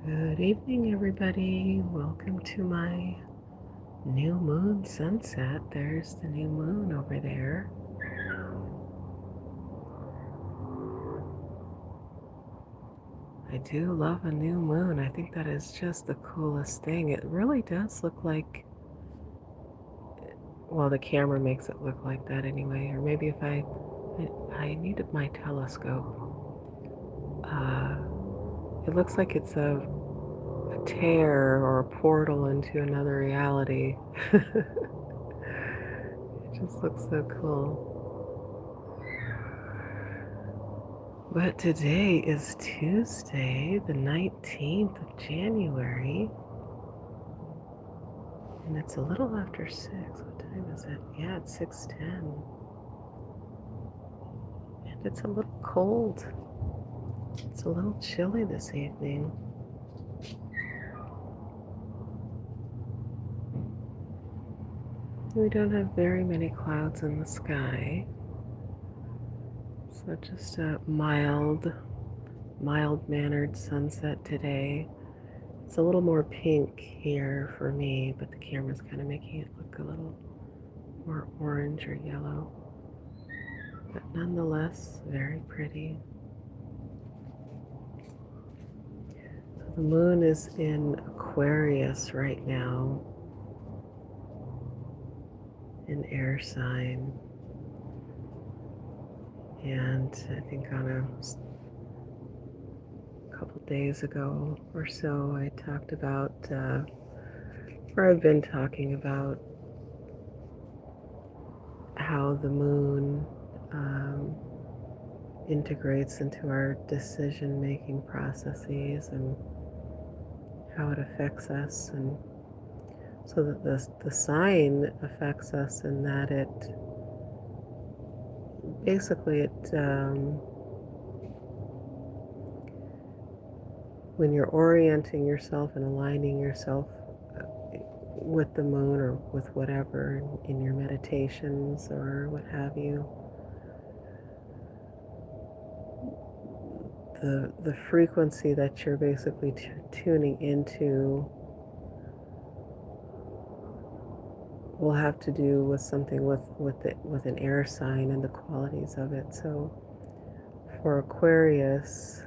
Good evening, everybody. Welcome to my new moon sunset. There's the new moon over there. I do love a new moon. I think that is just the coolest thing. It really does look like, well, the camera makes it look like that anyway. Or maybe if I needed my telescope. It looks like it's a tear or a portal into another reality. It just looks so cool. But today is Tuesday, the 19th of January, and it's a little after 6. What time is it? Yeah, it's 6:10. And it's a little cold. It's a little chilly this evening. We don't have very many clouds in the sky. So just a mild-mannered sunset today. It's a little more pink here for me, but the camera's kind of making it look a little more orange or yellow. But nonetheless, very pretty. So the moon is in Aquarius right now, an air sign. And I think on a couple days ago or so, I talked about, or I've been talking about how the moon integrates into our decision-making processes and how it affects us, and so that the sign affects us in that it basically when you're orienting yourself and aligning yourself with the moon or with whatever in your meditations or what have you, the frequency that you're basically tuning into will have to do with something with an air sign and the qualities of it. So for Aquarius,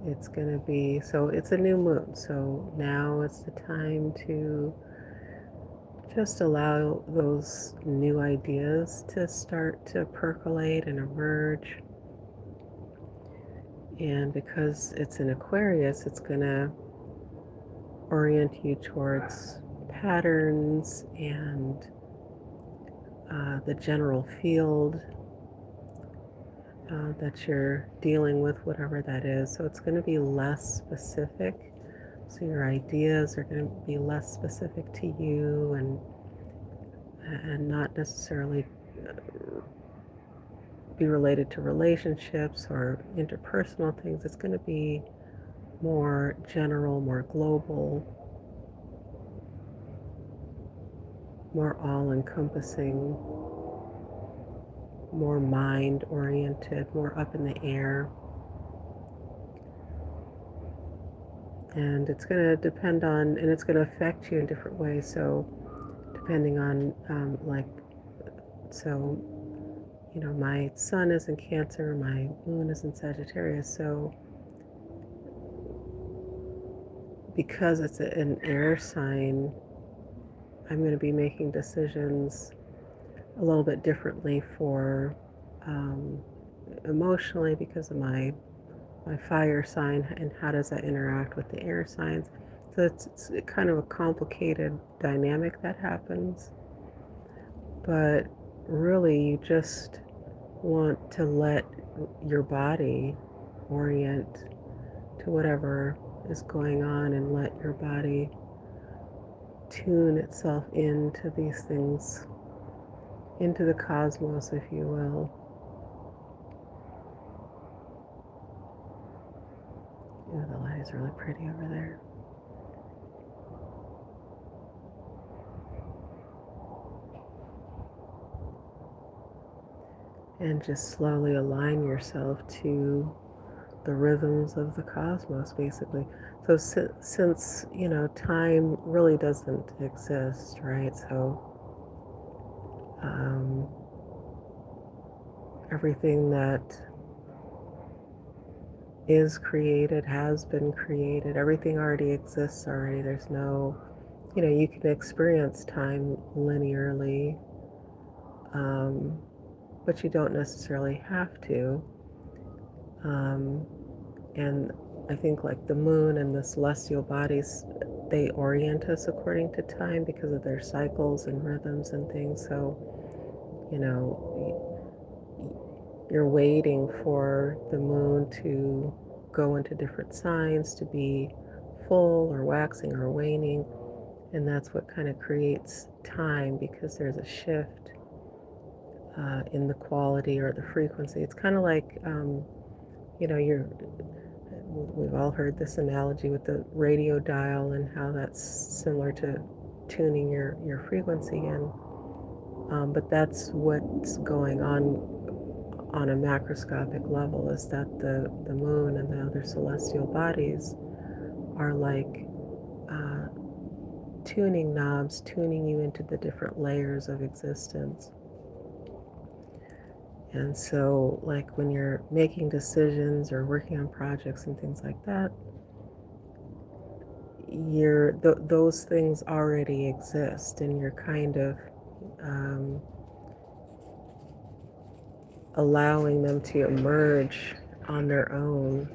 it's going to be, so it's a new moon, so now it's the time to just allow those new ideas to start to percolate and emerge. And because it's in Aquarius, it's going to orient you towards patterns and the general field that you're dealing with, whatever that is. So it's going to be less specific. So your ideas are going to be less specific to you and not necessarily be related to relationships or interpersonal things. It's going to be more general, more global, more all-encompassing, more mind-oriented, more up in the air. And it's going to depend on, and it's going to affect you in different ways. So depending on, so, my sun is in Cancer, my moon is in Sagittarius. So because it's an air sign, I'm going to be making decisions a little bit differently for emotionally because of my fire sign, and how does that interact with the air signs. So it's kind of a complicated dynamic that happens, but really you just want to let your body orient to whatever is going on and let your body tune itself into these things, into the cosmos, if you will. Yeah, the light is really pretty over there. And just slowly align yourself to the rhythms of the cosmos, basically. So since, time really doesn't exist, right? So everything that is created has been created. Everything already exists already. There's no, you can experience time linearly, but you don't necessarily have to. And I think like the moon and the celestial bodies, they orient us according to time because of their cycles and rhythms and things. So, you're waiting for the moon to go into different signs, to be full or waxing or waning. And that's what kind of creates time, because there's a shift in the quality or the frequency. It's kind of like, we've all heard this analogy with the radio dial and how that's similar to tuning your frequency in. But that's what's going on a macroscopic level, is that the moon and the other celestial bodies are like tuning knobs, tuning you into the different layers of existence. And so, like when you're making decisions or working on projects and things like that, those things already exist, and you're kind of allowing them to emerge on their own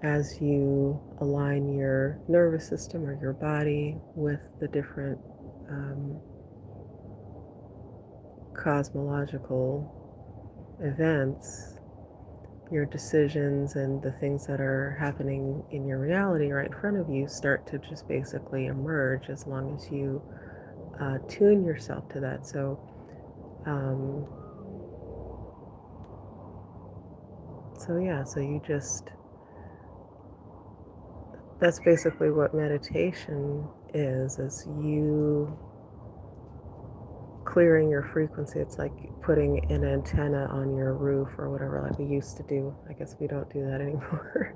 as you align your nervous system or your body with the different cosmological events. Your decisions and the things that are happening in your reality right in front of you start to just basically emerge, as long as you tune yourself to that. So so you just, that's basically what meditation is you clearing your frequency. It's like putting an antenna on your roof or whatever, like we used to do. I guess we don't do that anymore.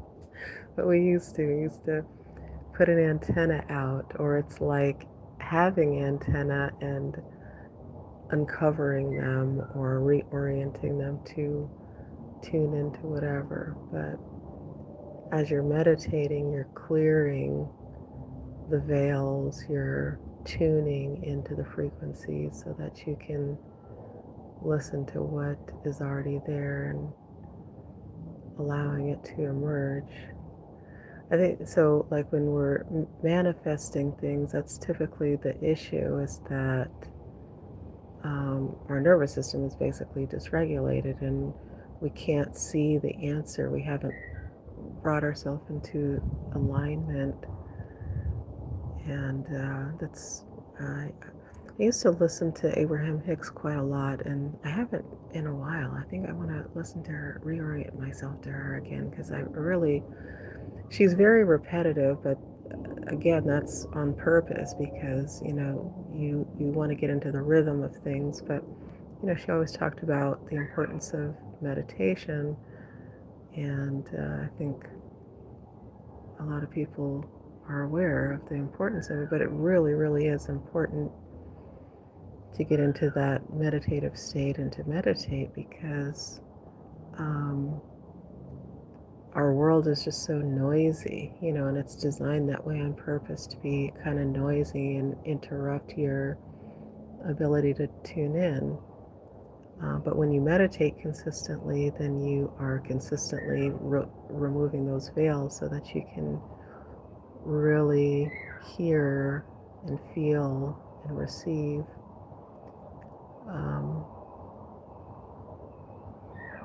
But we used to put an antenna out, or it's like having antenna and uncovering them or reorienting them to tune into whatever. But as you're meditating, you're clearing the veils, you're tuning into the frequencies so that you can listen to what is already there and allowing it to emerge. I think so, like when we're manifesting things, that's typically the issue, is that our nervous system is basically dysregulated and we can't see the answer. We haven't brought ourselves into alignment. And I used to listen to Abraham Hicks quite a lot, and I haven't in a while. I think I want to listen to her, reorient myself to her again, because she's very repetitive, but again, that's on purpose, because, you want to get into the rhythm of things. But, she always talked about the importance of meditation, and I think a lot of people are aware of the importance of it, but it really, really is important to get into that meditative state and to meditate, because our world is just so noisy, and it's designed that way on purpose, to be kind of noisy and interrupt your ability to tune in. But when you meditate consistently, then you are consistently removing those veils so that you can really hear and feel and receive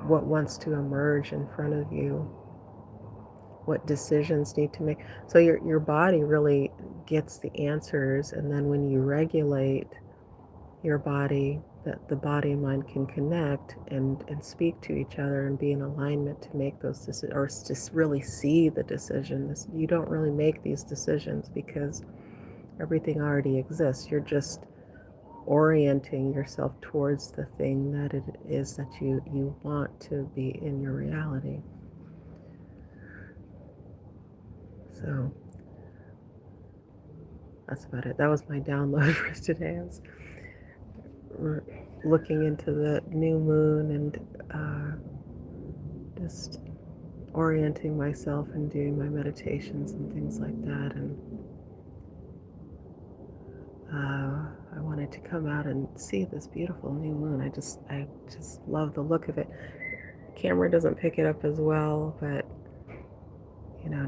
what wants to emerge in front of you, what decisions need to make. So your body really gets the answers, and then when you regulate your body, that the body and mind can connect and speak to each other and be in alignment to make those decisions, or just really see the decisions. You don't really make these decisions because everything already exists. You're just orienting yourself towards the thing that it is that you want to be in your reality. So that's about it. That was my download for today. I was looking into the new moon and just orienting myself and doing my meditations and things like that. And I wanted to come out and see this beautiful new moon. I just love the look of it. The camera doesn't pick it up as well, but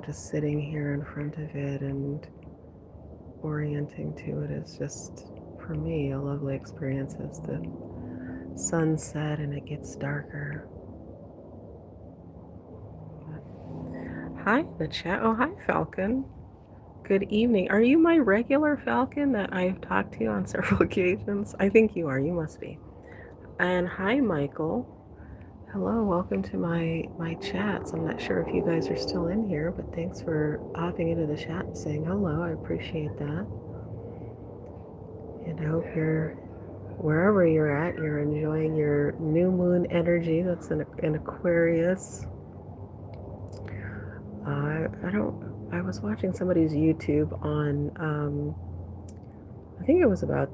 just sitting here in front of it and orienting to it is just, for me, a lovely experience as the sun set and it gets darker. Hi, the chat. Oh, hi, Falcon. Good evening. Are you my regular Falcon that I've talked to on several occasions? I think you are. You must be. And hi, Michael. Hello, welcome to my chats. I'm not sure if you guys are still in here, but thanks for hopping into the chat and saying hello. I appreciate that. And I hope you're, wherever you're at, you're enjoying your new moon energy that's in Aquarius. I was watching somebody's YouTube on, I think it was about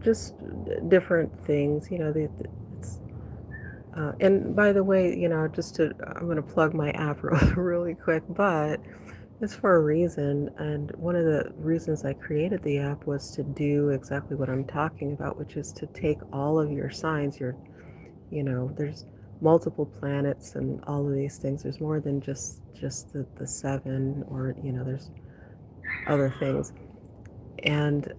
just different things, and by the way, I'm going to plug my app really quick, but it's for a reason. And one of the reasons I created the app was to do exactly what I'm talking about, which is to take all of your signs, there's multiple planets and all of these things. There's more than just the seven, or, there's other things. And,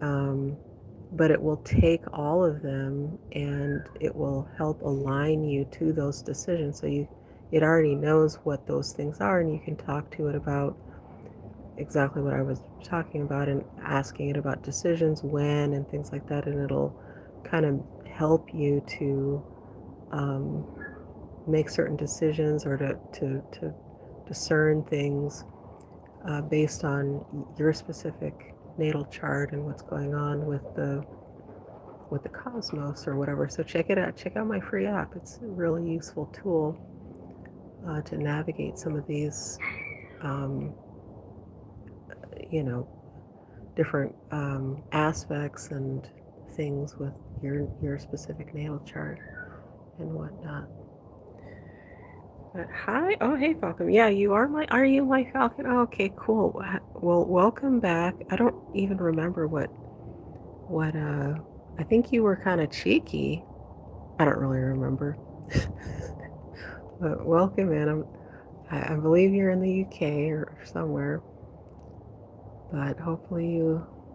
but it will take all of them and it will help align you to those decisions. So it already knows what those things are, and you can talk to it about exactly what I was talking about and asking it about decisions, when, and things like that. And it'll kind of help you to make certain decisions, or to discern things based on your specific natal chart and what's going on with the cosmos or whatever. So check it out. Check out my free app. It's a really useful tool to navigate some of these, different aspects and things with your specific natal chart and whatnot. But hi. Oh, hey, Falcon. Yeah, are you my Falcon? Oh, okay, cool. Well, welcome back. I don't even remember what I think you were kind of cheeky. I don't really remember. But welcome in. I believe you're in the UK or somewhere. But hopefully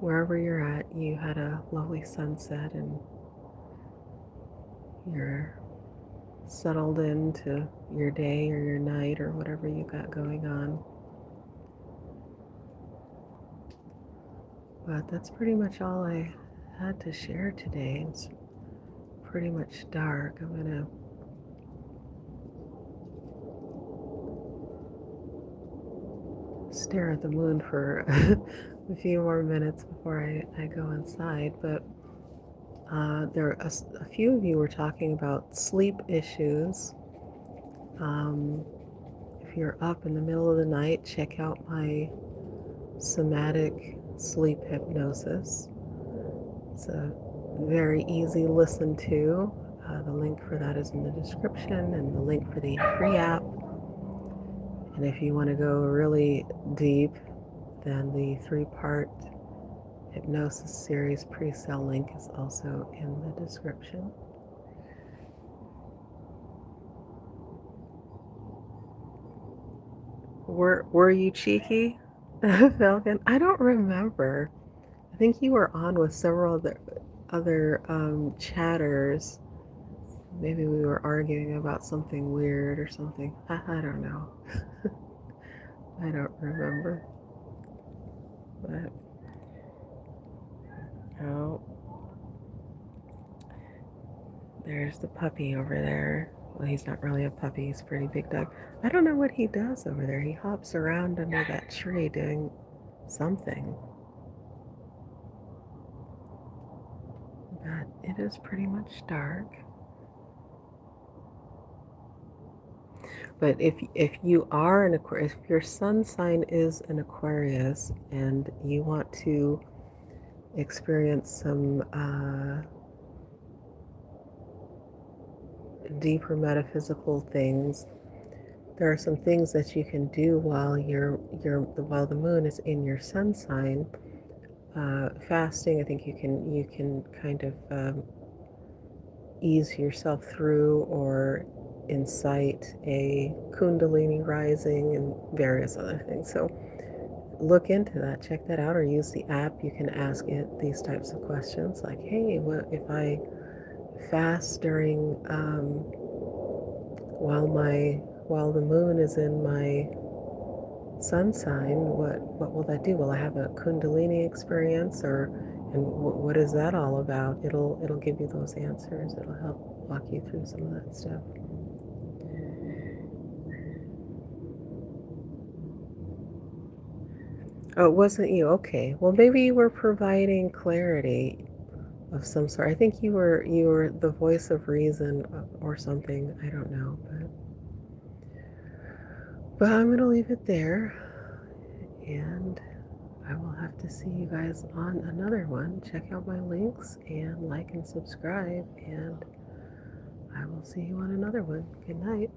wherever you're at, you had a lovely sunset and you're settled into your day or your night or whatever you got going on. But that's pretty much all I had to share today. It's pretty much dark. I'm gonna stare at the moon for a few more minutes before I go inside. But there are a few of you were talking about sleep issues. If you're up in the middle of the night, check out my Somatic sleep hypnosis. It's a very easy listen to. The link for that is in the description, and the link for the free app. And if you want to go really deep, then the 3-part hypnosis series pre-sale link is also in the description. Were you cheeky, Falcon? I don't remember. I think you were on with several other chatters. Maybe we were arguing about something weird or something. I don't know. I don't remember. But oh, there's the puppy over there. Well, he's not really a puppy. He's a pretty big dog. I don't know what he does over there. He hops around under that tree doing something. but it is pretty much dark. But if you are an Aquarius, if your sun sign is an Aquarius and you want to experience some deeper metaphysical things, there are some things that you can do while while the moon is in your sun sign. Fasting, I think you can kind of ease yourself through or incite a kundalini rising and various other things. So look into that, check that out, or use the app. You can ask it these types of questions like, hey, what if I fast during while the moon is in my sun sign, what will that do? Will I have a kundalini experience, or and what is that all about? It'll give you those answers. It'll help walk you through some of that stuff. Oh, it wasn't you. Okay. Well, maybe you were providing clarity of some sort. I think you were the voice of reason or something. I don't know, but I'm gonna leave it there, and I will have to see you guys on another one. Check out my links and like and subscribe, and I will see you on another one. Good night.